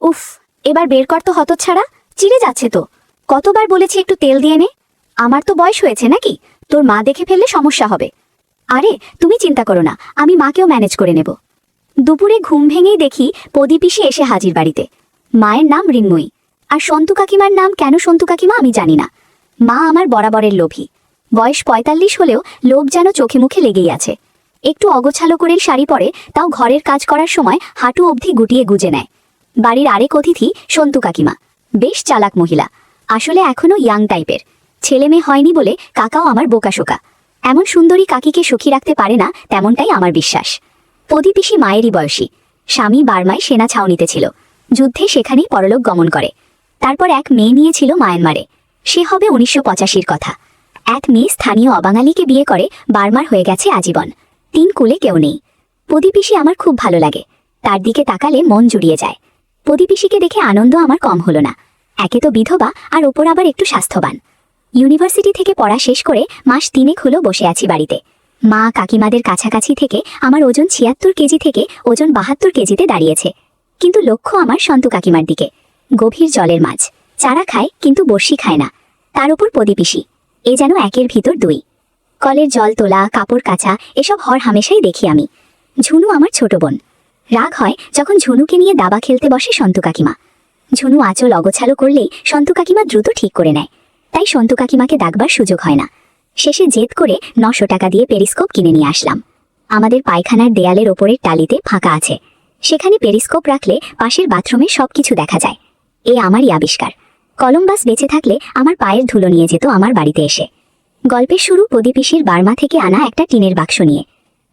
উফ, এবার বের কর তো হতচ্ছাড়া, চিড়ে যাচ্ছে তো। কতবার বলেছি একটু তেল দিয়ে নে। আমার তো বয়স হয়েছে নাকি, তোর মা দেখে ফেললে সমস্যা হবে। আরে তুমি চিন্তা করো না, আমি মাকেও ম্যানেজ করে নেব। দুপুরে ঘুম ভেঙেই দেখি প্রদীপিসি এসে হাজির বাড়িতে। মায়ের নাম ঋন্ময়ী, আর সন্তু কাকিমার নাম কেন সন্তু কাকিমা আমি জানি না। মা আমার বরাবরের লোভী। বয়স ৪৫ হলেও লোভ যেন চোখে মুখে লেগেই আছে। একটু অগোছালো করে শাড়ি পরে, তাও ঘরের কাজ করার সময় হাঁটু অবধি গুটিয়ে গুজে নেয়। বাড়ির আরেক অতিথি সন্তু কাকিমা, বেশ চালাক মহিলা, আসলে এখনও ইয়াং টাইপের। ছেলে মেয়ে হয়নি বলে কাকাও আমার বোকাশোকা। এমন সুন্দরী কাকিকে সুখী রাখতে পারে না, তেমনটাই আমার বিশ্বাস। প্রদীপিসি মায়েরই বয়সী, স্বামী বার্মায় সেনা ছাউনিতে ছিল, যুদ্ধে সেখানেই পরলোক গমন করে। তারপর এক মেয়ে নিয়েছিল মায়ানমারে, সে হবে ১৯৮৫-র কথা। এক মেয়ে স্থানীয় অবাঙালিকে বিয়ে করে বার্মার হয়ে গেছে আজীবন। ৩ কুলে কেউ নেই। প্রদীপিসি আমার খুব ভালো লাগে, তার দিকে তাকালে মন জুড়িয়ে যায়। প্রদীপিসিকে দেখে আনন্দ আমার কম হলো না। একে তো বিধবা, আর ওপর আবার একটু স্বাস্থ্যবান। ইউনিভার্সিটি থেকে পড়া শেষ করে মাস ৩ হলো বসে আছি বাড়িতে। মা কাকিমাদের কাছাকাছি থেকে আমার ওজন ৭৬ কেজি থেকে ওজন ৭২ কেজিতে দাঁড়িয়েছে। কিন্তু লক্ষ্য আমার সন্তু কাকিমার দিকে। গভীর জলের মাছ, চারা খায় কিন্তু বড়শি খায় না। তার উপর প্রদীপিসি, এ যেন একের ভিতর দুই। কলের জল তোলা, কাপড় কাচা, এসব হর হামেশাই দেখি আমি। ঝুনু আমার ছোট বোন। রাগ হয় যখন ঝুনুকে নিয়ে দাবা খেলতে বসে সন্তু কাকিমা। ঝুনু আঁচল অগোছালো করলেই সন্তু কাকিমা দ্রুত ঠিক করে নেয়, তাই সন্তু কাকিমাকে ডাকবার সুযোগ হয় না। শেষে জেদ করে ৯০০ টাকা দিয়ে পেরিস্কোপ কিনে নিয়ে আসলাম। আমাদের পায়খানার দেয়ালের ওপরের টালিতে ফাঁকা আছে, সেখানে পেরিস্কোপ রাখলে পাশের বাথরুমে সবকিছু দেখা যায়। এ আমারই আবিষ্কার। কলম্বাস বেঁচে থাকলে আমার পায়ের ধুলো নিয়ে যেত আমার বাড়িতে এসে। গল্পের শুরু প্রদীপিসির বার্মা থেকে আনা একটা টিনের বাক্স নিয়ে।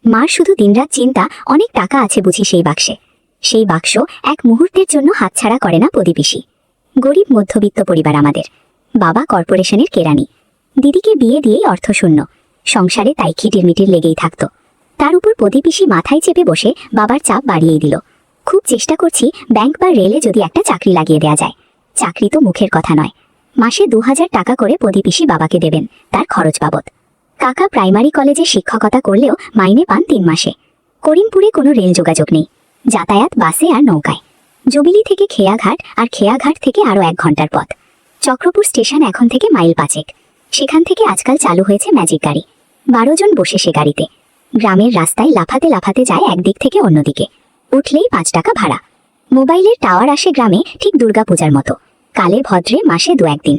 মার শুধু দিনরাত চিন্তা, অনেক টাকা আছে বুঝি সেই বাক্সে। সেই বাক্স এক মুহূর্তের জন্য হাতছাড়া করে না প্রদীপিসি। গরিব মধ্যবিত্ত পরিবার আমাদের। বাবা কর্পোরেশনের কেরানি, দিদিকে বিয়ে দিয়েই অর্থশূন্য, সংসারে তাই খিটিরমিটির লেগেই থাকত। তার উপর প্রদীপিসি মাথায় চেপে বসে বাবার চাপ বাড়িয়েই দিল। খুব চেষ্টা করছি ব্যাংক বা রেলে যদি একটা চাকরি লাগিয়ে দেয়া যায়। চাকরি তো মুখের কথা নয়, মাসে ২০০০ টাকা করে প্রদীপিসি বাবাকে দেবেন তার খরচ বাবদ। কাকা প্রাইমারি কলেজে শিক্ষকতা করলেও মাইনে পান ৩ মাসে। করিমপুরে কোনো রেল যোগাযোগ নেই, যাতায়াত বাসে আর নৌকায়। জুবিলি থেকে খেয়াঘাট, আর খেয়াঘাট থেকে আরও ১ ঘন্টার পথ। চক্রপুর স্টেশন এখন থেকে মাইল ৫, সেখান থেকে আজকাল চালু হয়েছে ম্যাজিক গাড়ি। ১২ জন বসে সে গাড়িতে। গ্রামের রাস্তায় লাফাতে লাফাতে যায় একদিক থেকে অন্যদিকে, উঠলেই ৫ টাকা ভাড়া। মোবাইলের টাওয়ার আসে গ্রামে ঠিক দুর্গাপূজার মতো, কালে ভদ্রে মাসে ২-১ দিন।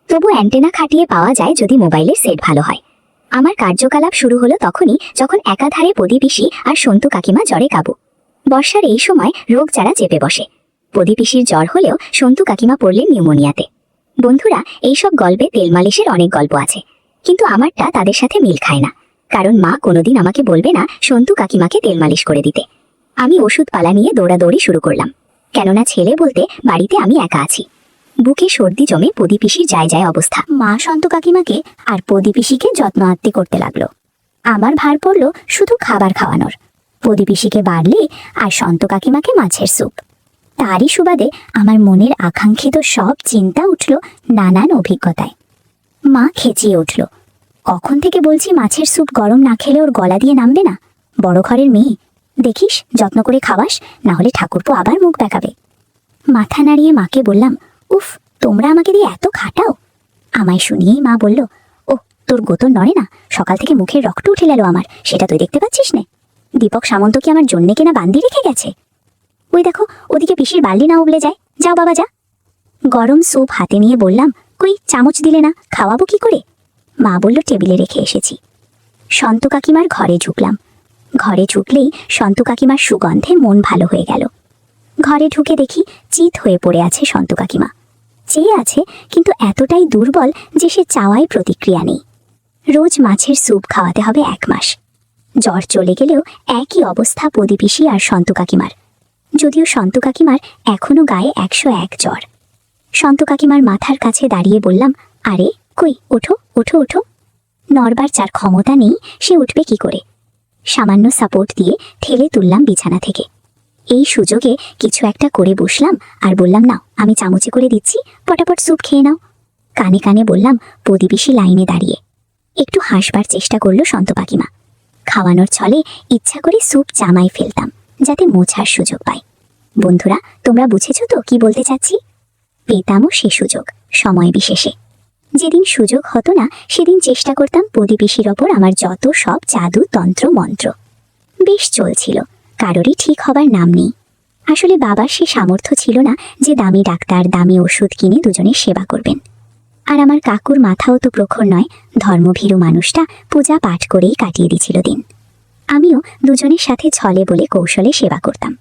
তবু অ্যান্টেনা খাটিয়ে পাওয়া যায় যদি মোবাইলের সেট ভালো হয়। আমার কার্যকলাপ শুরু হলো তখনই যখন একাধারে প্রদীপিসি আর সন্তু কাকিমা জ্বরে কাবু। বর্ষার এই সময় রোগ যারা চেপে বসে। প্রদীপিসির জ্বর হলেও সন্তু কাকিমা পড়লেন নিউমোনিয়াতে। বন্ধুরা, এইসব গল্পে তেল মালিশের অনেক গল্প আছে, কিন্তু আমারটা তাদের সাথে মিল খায় না। কারণ মা কোনোদিন আমাকে বলবে না সন্তু কাকিমাকে তেল মালিশ করে দিতে। আমি ওষুধপালা নিয়ে দৌড়াদৌড়ি শুরু করলাম, কেননা ছেলে বলতে বাড়িতে আমি একা আছি। বুকে সর্দি জমে প্রদীপিসির যায় অবস্থা। মা সন্তু কাকিমাকে আর প্রদীপিসিকে যত্ন আত্তি করতে লাগলো। আমার ভার পড়ল শুধু খাবার খাওয়ানোর। প্রদীপিসিকে বাড়লে আর সন্তু কাকিমাকে মাছের স্যুপ। তারই সুবাদে আমার মনের আকাঙ্ক্ষিত সব চিন্তা উঠল নানান অভিজ্ঞতায়। মা খেচিয়ে উঠল, কখন থেকে বলছি মাছের স্যুপ গরম না খেলে ওর গলা দিয়ে নামবে না। বড় ঘরের মেয়ে, দেখিস যত্ন করে খাওয়াস, না হলে ঠাকুরপো আবার মুখ দেখাবে। মাথা নাড়িয়ে মাকে বললাম, উফ, তোমরা আমাকে দিয়ে এত খাটাও। আমায় শুনিয়েই মা বলল, ও তোর গোতর নড়ে না, সকাল থেকে মুখের রক্ত উঠে গেল আমার, সেটা তুই দেখতে পাচ্ছিস নে? দীপক সামন্ত কি আমার জন্যে কিনা বান্দি রেখে গেছে? ওই দেখো ওদিকে পিসির বাল্লি না উবলে যায়, যাও বাবা যা। গরম স্যুপ হাতে নিয়ে বললাম, কই চামচ দিলে না, খাওয়াবো কি করে? মা বলল, টেবিলে রেখে এসেছি। সন্তু কাকিমার ঘরে ঢুকলাম। ঘরে ঢুকলেই সন্তু কাকিমার সুগন্ধে মন ভালো হয়ে গেল। ঘরে ঢুকে দেখি চিত হয়ে পড়ে আছে সন্তু কাকিমা। চেয়ে আছে, কিন্তু এতটাই দুর্বল যে সে চাওয়ায় প্রতিক্রিয়া নেই। রোজ মাছের স্যুপ খাওয়াতে হবে ১ মাস। জ্বর চলে গেলেও একই অবস্থা প্রদীপিসি আর সন্তু কাকিমার, যদিও সন্তু কাকিমার এখনো গায়ে ১০১ জ্বর। সন্তু কাকিমার মাথার কাছে দাঁড়িয়ে বললাম, আরে কই, ওঠো ওঠো ওঠো। নড়বার যার ক্ষমতা নেই সে উঠবে কি করে? সামান্য সাপোর্ট দিয়ে ঠেলে তুললাম বিছানা থেকে। এই সুযোগে কিছু একটা করে বসলাম আর বললাম, নাও আমি চামচে করে দিচ্ছি, পটাপট স্যুপ খেয়ে নাও। কানে কানে বললাম, প্রদীপিসি লাইনে দাঁড়িয়ে। একটু হাসবার চেষ্টা করলো সন্তু কাকিমা। খাওয়ানোর ছলে ইচ্ছা করে স্যুপ জামায় ফেলতাম যাতে মোছার সুযোগ পায়। বন্ধুরা, তোমরা বুঝেছো তো কি বলতে চাচ্ছি? পেতামও সে সুযোগ, সময় বিশেষে। যেদিন সুযোগ হতো না সেদিন চেষ্টা করতাম প্রতিবেশীর ওপর আমার যত সব জাদু তন্ত্র মন্ত্র। বেশ চলছিল, কারোরই ঠিক হবার নাম নেই। আসলে বাবার সে সামর্থ্য ছিল না যে দামি ডাক্তার দামি ওষুধ কিনে দুজনের সেবা করবেন। আর আমার কাকুর মাথাও তো প্রখর নয়, ধর্মভীরু মানুষটা পূজা পাঠ করেই কাটিয়ে দিছিল দিন। আমিও দুজনের সাথে ছলে বলে কৌশলে সেবা করতাম।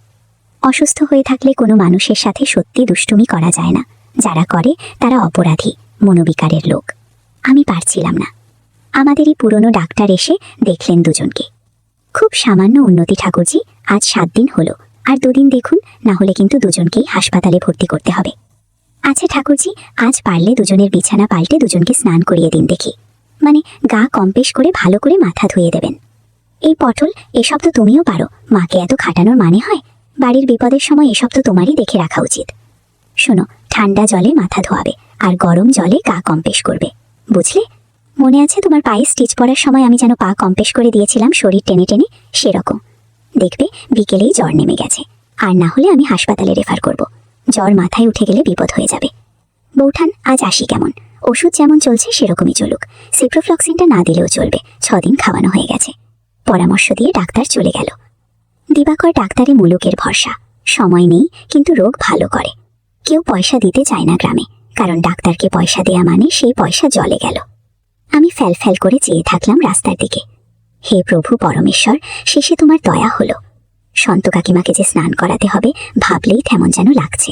অসুস্থ হয়ে থাকলে কোনো মানুষের সাথে সত্যি দুষ্টুমি করা যায় না, যারা করে তারা অপরাধী, মনোবিকারের লোক। আমি পারছিলাম না। আমাদেরই পুরনো ডাক্তার এসে দেখলেন দুজনকে। খুব সামান্য উন্নতি ঠাকুরজি, আজ 7 দিন হলো, আর 2 দিন দেখুন, না হলে কিন্তু দুজনকেই হাসপাতালে ভর্তি করতে হবে। আচ্ছা ঠাকুরজি, আজ পারলে দুজনের বিছানা পাল্টে দুজনকে স্নান করিয়ে দিন দেখি, মানে গা কম্পেশ করে ভালো করে মাথা ধুয়ে দেবেন। এই পটল, এসব তো তুমিও পারো, মাকে এত খাটানোর মানে হয়? বাড়ির বিপদের সময় এসব তো তোমারই দেখে রাখা উচিত। শোনো, ঠান্ডা জলে মাথা ধোয়াবে আর গরম জলে গা কম্পেশ করবে, বুঝলে? মনে আছে তোমার পায়ে স্টিচ পরার সময় আমি যেন পা কম্পেশ করে দিয়েছিলাম শরীর টেনে টেনে? সেরকম। দেখবে বিকেলেই জ্বর নেমে গেছে, আর না হলে আমি হাসপাতালে রেফার করব। জ্বর মাথায় উঠে গেলে বিপদ হয়ে যাবে। বৌঠান, আজ আসি কেমন? ওষুধ যেমন চলছে সেরকমই চলুক, সিপ্রোফ্লক্সিনটা না দিলেও চলবে, 6 দিন খাওয়ানো হয়ে গেছে। পরামর্শ দিয়ে ডাক্তার চলে গেল। দিবাকর ডাক্তারে মুলুকের ভরসা, সময় নেই কিন্তু রোগ ভালো করে। কেউ পয়সা দিতে চায় না গ্রামে, কারণ ডাক্তারকে পয়সা দেয়া মানে সেই পয়সা জলে গেল। আমি ফ্যাল ফ্যাল করে চেয়ে থাকলাম রাস্তার দিকে। হে প্রভু পরমেশ্বর, শেষে তোমার দয়া হলো। সন্ত কাকিমাকে যে স্নান করাতে হবে ভাবলেই তেমন যেন লাগছে।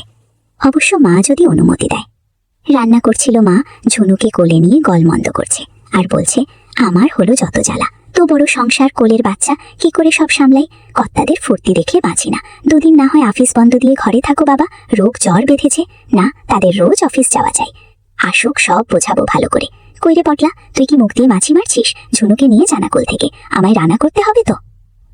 অবশ্য মা যদি অনুমতি দেয়। রান্না করছিল মা, ঝুনুকে কোলে নিয়ে গলমন্দ করছে আর বলছে, আমার হলো যত জ্বালা, তো বড় সংসার, কোলের বাচ্চা, কি করে সব সামলাই? কর্তাদের ফুর্তি দেখলে বাঁচি না। 2 দিন না হয় অফিস বন্ধ দিয়ে ঘরে থাকো বাবা, রোগ জ্বর বেঁধেছে না, তাদের রোজ অফিস যাওয়া চাই। আসুক, সব বোঝাবো ভালো করে। কইরে পটলা, তুই কি মুখ দিয়ে মাছি মারছিস? ঝুনুকে নিয়ে জানাকোল থেকে, আমায় রান্না করতে হবে তো।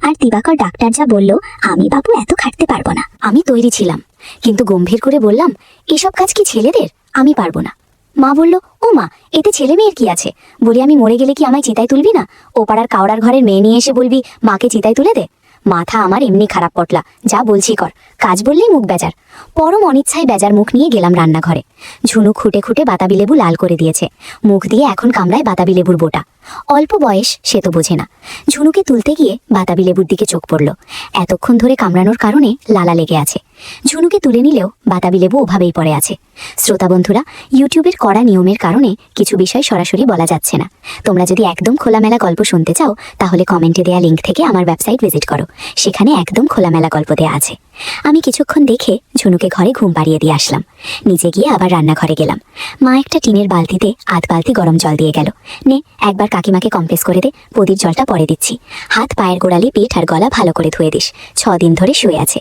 আর দিবাকর ডাক্তার যা বলল, আমি বাবু এত খাটতে পারবো না। আমি তৈরি ছিলাম, কিন্তু গম্ভীর করে বললাম, এসব কাজ কি ছেলেদের? আমি পারবো না। মা বলল, ও মা, এতে ছেলে মেয়ের কি আছে? বলি, আমি মরে গেলে কি আমায় চিতায় তুলবি না? ও পাড়ার কাওড়ার ঘরের মেয়ে নিয়ে এসে বলবি মাকে চিতায় তুলে দে? মাথা আমার এমনি খারাপ পটলা, যা বলছি কর। কাজ বললেই মুখ বেজার। পরম অনিচ্ছায় বেজার মুখ নিয়ে গেলাম রান্নাঘরে। ঝুনু খুঁটে খুঁটে বাতাবি লেবু লাল করে দিয়েছে, মুখ দিয়ে এখন কামড়ায় বাতাবি লেবুর বোটা। অল্প বয়স, সে তো বোঝে না। ঝুনুকে তুলতে গিয়ে বাতাবি লেবুর দিকে চোখ পড়ল। এতক্ষণ ধরে কামড়ানোর কারণে লালা লেগে আছে। ঝুনুকে তুলে নিলেও বাতাবি লেবু ওভাবেই পড়ে আছে। শ্রোতা বন্ধুরা, ইউটিউবের কড়া নিয়মের কারণে কিছু বিষয় সরাসরি বলা যাচ্ছে না। তোমরা যদি একদম খোলামেলা গল্প শুনতে চাও, তাহলে কমেন্টে দেয়া লিঙ্ক থেকে আমার ওয়েবসাইট ভিজিট করো, সেখানে একদম খোলামেলা গল্প দেয়া আছে। আমি কিছুক্ষণ দেখে ঝুনুকে ঘরে ঘুম পাড়িয়ে দিয়ে আসলাম। নিচে গিয়ে আবার রান্নাঘরে গেলাম। মা একটা টিনের বালতিতে আধ বালতি গরম জল দিয়ে গেল। নে, একবার কাকিমাকে কমপ্লেস করে দে, পদির জলটা পরে দিচ্ছি। হাত পায়ের গোড়ালি, পেট আর গলা ভালো করে ধুয়ে দিস, 6 দিন ধরে শুয়ে আছে।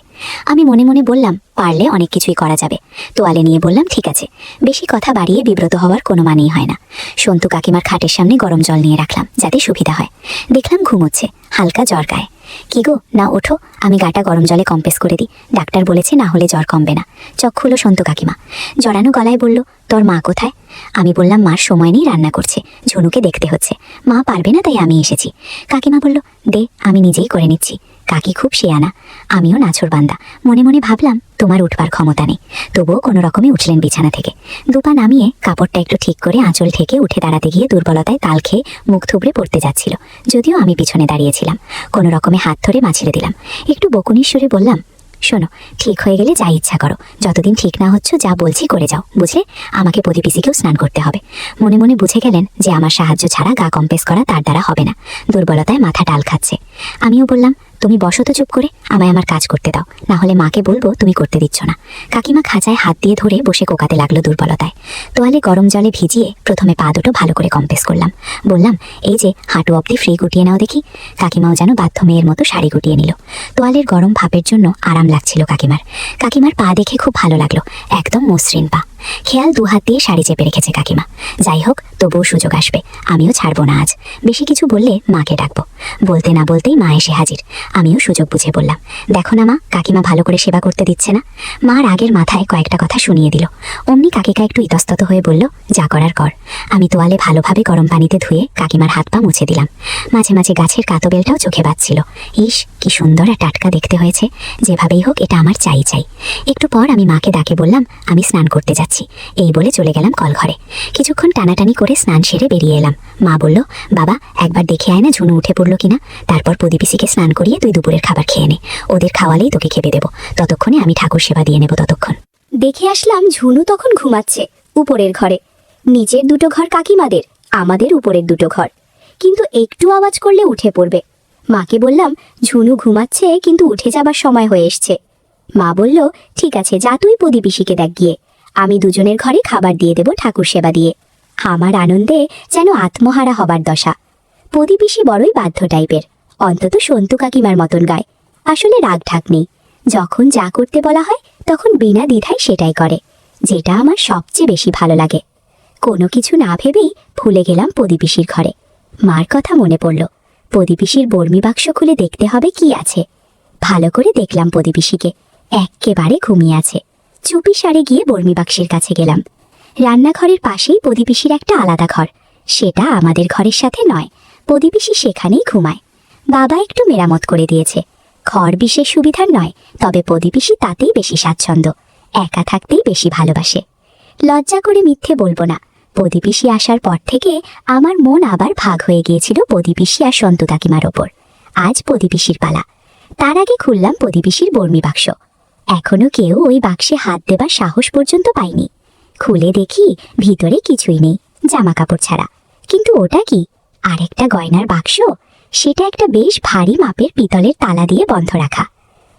আমি মনে মনে বললাম, পারলে অনেক কিছুই করা যাবে। তোয়ালে নিয়ে বললাম, ঠিক আছে। বেশি কথা বাড়িয়ে বিব্রত হওয়ার কোনো মানেই হয় না। সন্তু কাকিমার খাটের সামনে গরম জল নিয়ে রাখলাম, যাতে সুবিধা হয়। দেখলাম ঘুমোচ্ছে, হালকা জ্বর গায়ে। কি গো, না ওঠো, আমি গাটা গরম জলে কম্প্রেস করে দিই, ডাক্তার বলেছে না হলে জ্বর কমবে না। চোখ খুলো সন্তু কাকিমা, জড়ানো গলায় বলল, তোর মা কোথায়? আমি বললাম, মার সময় নেই, রান্না করছে, ঝুনুকে দেখতে হচ্ছে, মা পারবে না তাই আমি এসেছি। কাকিমা বলল, দে, আমি নিজেই করে নিচ্ছি। কাকি খুব শিয়ানা, আমিও নাছোড়বান্দা। মনে মনে ভাবলাম, তোমার উঠবার ক্ষমতা নেই। তবুও কোনো রকমে উঠলেন বিছানা থেকে। 2 পা নামিয়ে কাপড়টা একটু ঠিক করে আঁচল ঠেকে উঠে দাঁড়াতে গিয়ে দুর্বলতায় তাল খেয়ে মুখ থুবড়ে পড়তে যাচ্ছিল, যদিও আমি পিছনে দাঁড়িয়েছিলাম। কোনো রকমে হাত ধরে মা ছেড়ে দিলাম। একটু বকুনির সুরে বললাম, শোনো, ঠিক হয়ে গেলে যা ইচ্ছা করো, যতদিন ঠিক না হচ্ছে যা বলছি করে যাও, বুঝলে? আমাকে প্রতিপিসিকেও স্নান করতে হবে। মনে মনে বুঝে গেলেন যে আমার সাহায্য ছাড়া গা কম্প্রেস করা তার দ্বারা হবে না। দুর্বলতায় মাথা ডাল খাচ্ছে। আমিও বললাম, তুমি বসো তো চুপ করে, আমায় আমার কাজ করতে দাও, না হলে মাকে বলবো তুমি করতে দিচ্ছ না। কাকিমা খাঁচায় হাত দিয়ে ধরে বসে কোকাতে লাগলো দুর্বলতায়। তোয়ালে গরম জলে ভিজিয়ে প্রথমে পা দুটো ভালো করে কম্প্রেস করলাম। বললাম, এই যে হাঁটু অবধি ফ্রি গুটিয়ে নাও দেখি। কাকিমাও যেন বাধ্য মেয়ের মতো শাড়ি গুটিয়ে নিল। তোয়ালের গরম ভাপের জন্য আরাম লাগছিল কাকিমার। কাকিমার পা দেখে খুব ভালো লাগলো, একদম মসৃণ পা। খেয়াল দু হাত দিয়ে শাড়ি চেপে রেখেছে কাকিমা। যাই হোক, তবুও সুযোগ আসবে, আমিও ছাড়বো না আজ। বেশি কিছু বললে মাকে ডাকবো। বলতে না বলতেই মা এসে হাজির। আমিও সুযোগ বুঝে বললাম, দেখো না মা, কাকিমা ভালো করে সেবা করতে দিচ্ছে না। মার আগের মাথায় কয়েকটা কথা শুনিয়ে দিল। অমনি কাকিকা একটু ইতস্তত হয়ে বলল, যা করার কর। আমি তোয়ালে ভালোভাবে গরম পানিতে ধুয়ে কাকিমার হাত পা মুছে দিলাম। মাঝে মাঝে গাছের কাতবেলটাও চোখে বাজছিল। ইস, কি সুন্দর আর টাটকা দেখতে হয়েছে। যেভাবেই হোক এটা আমার চাই চাই। একটু পর আমি মাকে ডাকে বললাম, আমি স্নান করতে যাচ্ছি। এই বলে চলে গেলাম কলঘরে। কিছুক্ষণ টানাটানি করে স্নান সেরে বেরিয়ে এলাম। মা বলল, বাবা একবার দেখে আয় না ঝুনু উঠে পড়লো কিনা। তারপর প্রদীপিসিকে স্নান করিয়ে তুই দুপুরের খাবার খেয়ে নে। ওদের খাওয়ালেই তোকে খেতে দেবো। ততক্ষণে আমি ঠাকুর সেবা দিয়ে নেব। ততক্ষণ দেখে আসলাম ঝুনু তখন ঘুমাচ্ছে উপরের ঘরে। নিচের দুটো ঘর কাকিমাদের, আমাদের উপরের দুটো ঘর। কিন্তু একটু আওয়াজ করলে উঠে পড়বে। মাকে বললাম, ঝুনু ঘুমাচ্ছে কিন্তু উঠে যাবার সময় হয়ে এসছে। মা বলল, ঠিক আছে, যা তুই প্রদীপিসিকে দেখ গিয়ে। আমি দুজনের ঘরে খাবার দিয়ে দেব ঠাকুর সেবা দিয়ে। আমার আনন্দে যেন আত্মহারা হবার দশা। প্রদীপিসি বড়ই বাধ্য টাইপের, অন্তত সন্তু কাকিমার মতন গায়। আসলে রাগ ঢাক নেই, যখন যা করতে বলা হয় তখন বিনা দ্বিধায় সেটাই করে, যেটা আমার সবচেয়ে বেশি ভালো লাগে। কোনো কিছু না ভেবেই ভুলে গেলাম প্রদীপিসির ঘরে। মার কথা মনে পড়ল। প্রদীপিসির বর্মি বাক্স খুলে দেখতে হবে কি আছে। ভালো করে দেখলাম প্রদীপিসিকে, এক্কেবারে ঘুমিয়ে আছে। চুপি সারে গিয়ে বর্মি বাক্সের কাছে গেলাম। রান্নাঘরের পাশেই প্রদীপিসির একটা আলাদা ঘর, সেটা আমাদের ঘরের সাথে নয়। প্রদীপিসি সেখানেই ঘুমায়। বাবা একটু মেরামত করে দিয়েছে। ঘর বিশেষ সুবিধার নয়, তবে প্রদীপিসি তাতেই বেশি স্বাচ্ছন্দ্য, একা থাকতেই বেশি ভালোবাসে। লজ্জা করে মিথ্যে বলবো না, প্রদীপিসি আসার পর থেকে আমার মন আবার ভাগ হয়ে গিয়েছিল প্রদীপিসি আর সন্তু কাকিমার ওপর। আজ প্রদীপিসির পালা। তার আগে খুললাম প্রদীপিসির বর্মি বাক্স। এখনো কেউ ওই বাক্সে হাত দেবার সাহস পর্যন্ত পায়নি। খুলে দেখি ভিতরে কিছুই নেই, জামা কাপড় ছাড়া। কিন্তু ওটা কি? আরেকটা গয়নার বাক্স। সেটা একটা বেশ ভারী মাপের পিতলের তালা দিয়ে বন্ধ রাখা।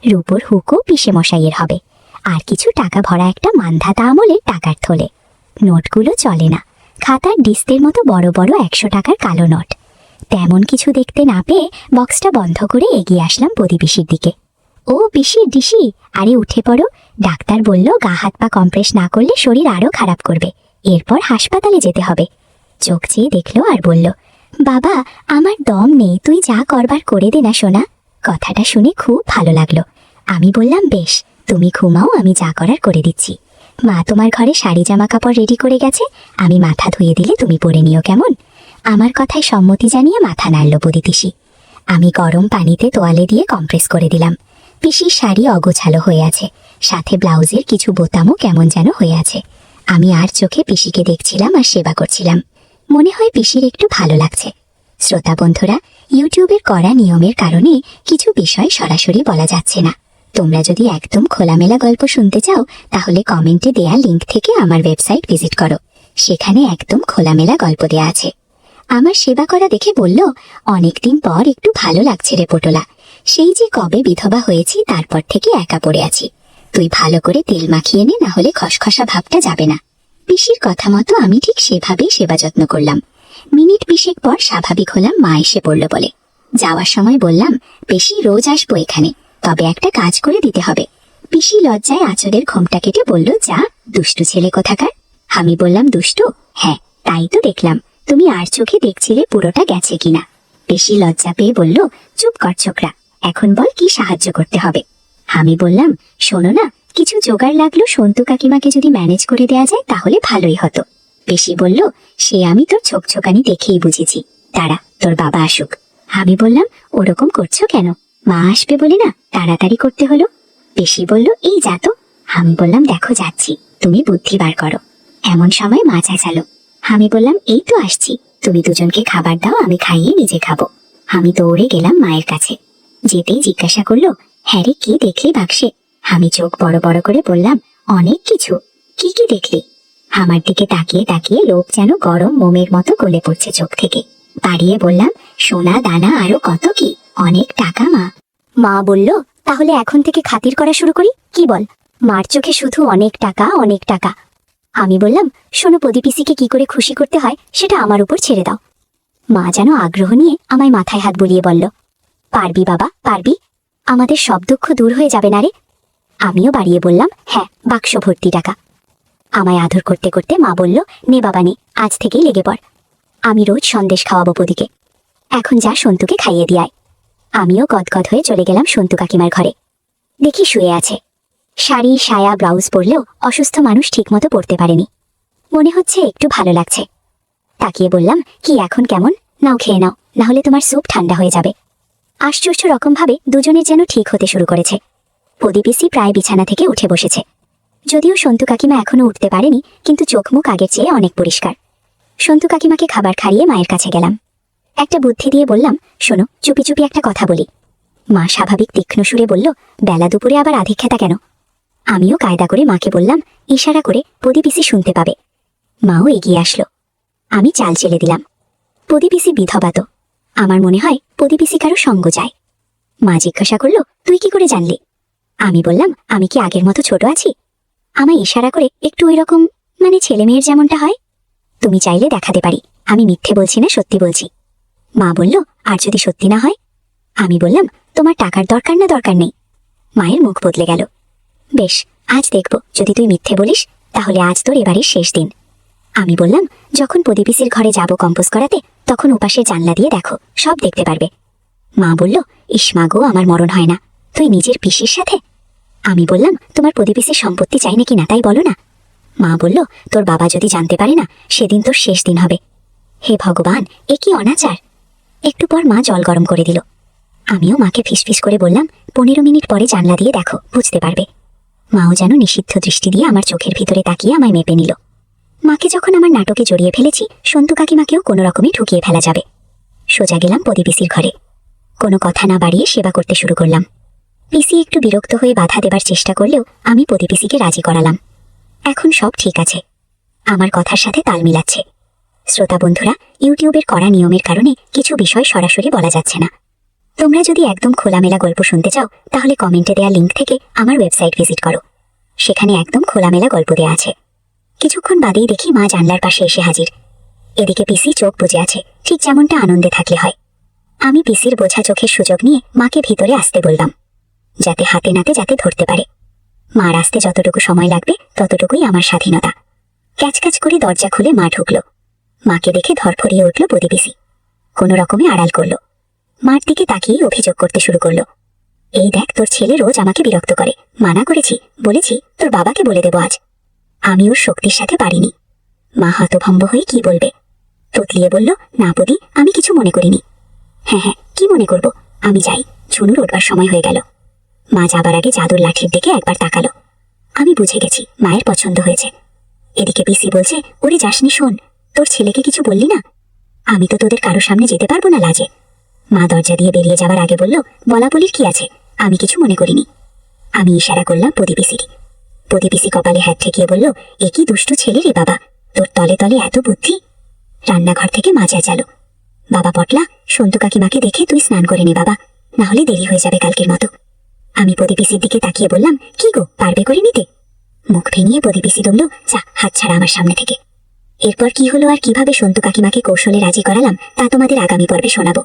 রূপোর হুকো পিসে মশাইয়ের হবে। আর কিছু টাকা ভরা একটা মান্ধাতা আমলের টাকার থলে। নোটগুলো চলে না, খাতার ডিস্কের মতো বড় বড় 100 টাকার কালো নোট। তেমন কিছু দেখতে না পেয়ে বক্সটা বন্ধ করে এগিয়ে আসলাম প্রদীপিসির দিকে। ও পিসির ডিসি, আরে উঠে পড়ো। ডাক্তার বলল গা হাত পা কম্প্রেস না করলে শরীর আরো খারাপ করবে, এরপর হাসপাতালে যেতে হবে। চোখ চেয়ে দেখলো আর বলল, বাবা আমার দম নেই, তুই যা করবার করে দে না সোনা। কথাটা শুনে খুব ভালো লাগলো। আমি বললাম, বেশ, তুমি ঘুমাও, আমি যা করার করে দিচ্ছি। মা তোমার ঘরে শাড়ি জামা কাপড় রেডি করে গেছে, আমি মাথা ধুয়ে দিলে তুমি পরে নিও, কেমন? আমার কথায় সম্মতি জানিয়ে মাথা নাড়ল প্রদীপিসি। আমি গরম পানিতে তোয়ালে দিয়ে কম্প্রেস করে দিলাম। পিসির শাড়ি অগোছালো হয়ে আছে, সাথে ব্লাউজের কিছু বোতামও কেমন যেন হয়ে আছে। আমি আর চোখে পিসিকে দেখছিলাম আর সেবা করছিলাম। মনে হয় পিসির একটু ভালো লাগছে। শ্রোতা বন্ধুরা, ইউটিউবের কড়া নিয়মের কারণে কিছু বিষয় সরাসরি বলা যাচ্ছে না। তোমরা যদি একদম খোলামেলা গল্প শুনতে চাও, তাহলে কমেন্টে দেয়া লিংক থেকে আমার ওয়েবসাইট ভিজিট করো, সেখানে একদম খোলামেলা গল্প দেয়া আছে। আমার সেবা করা দেখে বলল, অনেকদিন পর একটু ভালো লাগছে রে পটোলা। সেই যে কবে বিধবা হয়েছি তারপর থেকে একা পড়ে আছি। তুই ভালো করে তেল মাখিয়ে নে, না হলে খসখসা ভাবটা যাবে না। পিসির কথা মতো আমি ঠিক সেভাবেই সেবা যত্ন করলাম। মিনিট 20 পর স্বাভাবিক হলাম মা এসে পড়ল বলে। যাওয়ার সময় বললাম, পিসি রোজ আসবো এখানে, তবে একটা কাজ করে দিতে হবে। পিসি লজ্জায় আঁচলের ঘোমটা কেটে বলল, যা দুষ্টু ছেলে কোথাকার। আমি বললাম, দুষ্টু? হ্যাঁ, তাই তো দেখলাম। তুমি আর চোখে দেখছিলে পুরোটা গেছে কিনা। পিসি লজ্জা পেয়ে বলল, চুপ কর ছোকরা, এখন বল কি সাহায্য করতে হবে। আমি বললাম, শোনো না, কিছু জোগাড় লাগলো সন্তু কাকিমাকে যদি ম্যানেজ করে দেয়া যায় তাহলে ভালোই হতো। পিসি বলল, সে আমি তোর ছোকছোকানি দেখেই বুঝেছি, দাঁড়া তোর বাবা আসুক। আমি বললাম, ওরকম করছো কেন? মা আসবে বলে না তাড়াতাড়ি করতে হলো। পিসি বলল, এই যা তো। আমি বললাম, দেখো যাচ্ছি, তুমি বুদ্ধি বার করো। এমন সময় মা চেঁচালো। আমি বললাম, এই তো আসছি, তুমি দুজনকে খাবার দাও, আমি খাইয়ে নিজে খাবো। আমি দৌড়ে গেলাম মায়ের কাছে। যেতেই জিজ্ঞাসা করলো, হ্যাঁ রে, কি দেখলি বাক্সে? আমি চোখ বড় বড় করে বললাম, অনেক কিছু। কি কি দেখলি? আমার দিকে তাকিয়ে তাকিয়ে লোক যেন গরম মোমের মতো গলে পড়ছে চোখ থেকে। বাড়িয়ে বললাম, সোনা দানা আরো কত কি, অনেক টাকা মা। মা বলল, তাহলে এখন থেকে খাতির করা শুরু করি, কি বল? মার চোখে শুধু অনেক টাকা অনেক টাকা। আমি বললাম, শোনো, প্রদীপিসিকে কি করে খুশি করতে হয় সেটা আমার উপর ছেড়ে দাও। মা যেন আগ্রহ নিয়ে আমায় মাথায় হাত বুলিয়ে বলল, পারবি বাবা, পারবি, আমাদের সব দুঃখ দূর হয়ে যাবে না রে। আমিও বাড়িয়ে বললাম, হ্যাঁ, বাক্স ভর্তি টাকা। আমায় আদর করতে করতে মা বলল, নে বাবা নে, আজ থেকেই লেগে পড়। আমি রোজ সন্দেশ খাওয়াবো পদিকে। এখন যা সন্তুকে খাইয়ে দিয়ায়। আমিও গদগদ হয়ে চলে গেলাম সন্তু কাকিমার ঘরে। দেখি শুয়ে আছে। শাড়ি সায়া ব্লাউজ পরলেও অসুস্থ মানুষ ঠিকমতো পরতে পারেনি। মনে হচ্ছে একটু ভালো লাগছে। তাকিয়ে বললাম, কি এখন কেমন? নাও খেয়ে নাও, না হলে তোমার স্যুপ ঠান্ডা হয়ে যাবে। আশ্চর্য রকমভাবে দুজনের যেন ঠিক হতে শুরু করেছে। পদিপিসি প্রায় বিছানা থেকে উঠে বসেছে। যদিও সন্তু কাকিমা এখনো উঠতে পারেনি, কিন্তু চোখ মুখ আগের চেয়ে অনেক পরিষ্কার। সন্তু কাকিমাকে খাবার খাইয়ে মায়ের কাছে গেলাম। একটা বুদ্ধি দিয়ে বললাম, শোনো, চুপি চুপি একটা কথা বলি। মা স্বাভাবিক তীক্ষ্ণ সুরে বলল, বেলা দুপুরে আবার আধিক্ষেতা কেন? আমিও কায়দা করে মাকে বললাম, ইশারা করে পদিপিসি শুনতে পাবে। মাও এগিয়ে আসলো। আমি চাল চেলে দিলাম। পদিপিসি বিধবা তো। আমার মনে হয় পদিপিসি কারো সঙ্গ যায়। মা জিজ্ঞাসা করল, তুই কি করে জানলি? আমি বললাম, আমি কি আগের মতো ছোট আছি? আমায় ইশারা করে একটু ওই রকম, মানে ছেলে মেয়ের যেমনটা হয়। তুমি চাইলে দেখাতে পারি আমি মিথ্যে বলছি না সত্যি বলছি। মা বলল, আর যদি সত্যি না হয়? আমি বললাম, তোমার টাকার দরকার না দরকার নেই। মায়ের মুখ বদলে গেল। বেশ, আজ দেখব যদি তুই মিথ্যে বলিস, তাহলে আজ তোর এবারের শেষ দিন। আমি বললাম, যখন পদিপিসির ঘরে যাব কম্পোজ করাতে, তখন ওপাশের জানলা দিয়ে দেখো, সব দেখতে পারবে। মা বলল, ইসমা গো, আমার মরণ হয় না। তুই নিজের পিসির সাথে? আমি বললাম, তোমার পদিপিসির সম্পত্তি চাই নাকি না তাই বলো না। মা বলল, তোর বাবা যদি জানতে পারে না, সেদিন তোর শেষ দিন হবে। হে ভগবান, এ কি অনাচার! একটু পর মা জল গরম করে দিল। আমিও মাকে ফিসফিস করে বললাম, 15 মিনিট পরে জানলা দিয়ে দেখো, বুঝতে পারবে। মাও যেন নিষিদ্ধ দৃষ্টি দিয়ে আমার চোখের ভিতরে তাকিয়ে আমায় মেপে নিল। মাকে যখন আমার নাটকে জড়িয়ে ফেলেছি, সন্তু কাকিমাকেও কোনো রকমে ঢুকিয়ে ফেলা যাবে। সোজা গেলাম পদিপিসির ঘরে। কোনো কথা না বাড়িয়ে সেবা করতে শুরু করলাম। পিসি একটু বিরক্ত হয়ে বাধা দেবার চেষ্টা করলেও আমি পদিপিসিকে রাজি করালাম। এখন সব ঠিক আছে, আমার কথার সাথে তাল মিলাচ্ছে। শ্রোতা বন্ধুরা, ইউটিউবের কড়া নিয়মের কারণে কিছু বিষয় সরাসরি বলা যাচ্ছে না। তোমরা যদি একদম খোলামেলা গল্প শুনতে চাও, তাহলে কমেন্টে দেয়া লিঙ্ক থেকে আমার ওয়েবসাইট ভিজিট করো। সেখানে একদম খোলামেলা গল্প দেয়া আছে। কিছুক্ষণ বাদেই দেখি মা জানলার পাশে এসে হাজির। এদিকে পিসি চোখ বুজে আছে, ঠিক যেমনটা আনন্দে থাকলে হয়। আমি পিসির বোঝা চোখের সুযোগ নিয়ে মাকে ভিতরে আসতে বললাম, যাতে হাতে নাতে যাতে ধরতে পারে। মার আসতে যতটুকু সময় লাগবে ততটুকুই আমার স্বাধীনতা। ক্যাচক্যাচ করে দরজা খুলে মা ঢুকল। মাকে দেখে ধরফরিয়ে উঠল পদিপিসি। কোনো রকমে আড়াল করল। মার দিকে তাকিয়ে অভিযোগ করতে শুরু করলো, এই দেখ, তোর ছেলে রোজ আমাকে বিরক্ত করে। মানা করেছি, বলেছি তোর বাবাকে বলে দেব আজ। আমি ওর শক্তির সাথে পারিনি। মা হতভম্ব হয়ে কি বলবে, তুতলিয়ে বলল, না পদি, আমি কিছু মনে করিনি। হ্যাঁ হ্যাঁ, কি মনে করব, আমি যাই, ঝুনুর উঠবার সময় হয়ে গেল। মা যাবার আগে জাদুর লাঠির দিকে একবার তাকালো। আমি বুঝে গেছি মায়ের পছন্দ হয়েছে। এদিকে পিসি বলছে, ওরে যাসনি, শোন, তোর ছেলেকে কিছু বললি না? আমি তো তোদের কারো সামনে যেতে পারবো না লাজে। মা দরজা দিয়ে বেরিয়ে যাবার আগে বলল, বলা বলির কি আছে, আমি কিছু মনে করিনি। আমি ইশারা করলাম পদিপিসিকে। পদিপিসি কপালে হাত ঠেকিয়ে বলল, এ কি দুষ্টু ছেলে রে বাবা, তোর তলে তলে এত বুদ্ধি। রান্নাঘর থেকে মা চেঁচালো, বাবা পটলা, সন্তু কাকিমাকে দেখে তুই স্নান করে নে বাবা, না হলে দেরি হয়ে যাবে কালকের মতো। আমি পদিপিসির দিকে তাকিয়ে বললাম, কি গো, পারবে করে নিতে? মুখ ভেঙিয়ে পদিপিসি বলল, যা, হাত ছাড়া আমার সামনে থেকে। এরপর কি হলো আর কিভাবে সন্তু কাকিমাকে কৌশলে রাজি করালাম, তা তোমাদের আগামী পর্বে শোনাবো।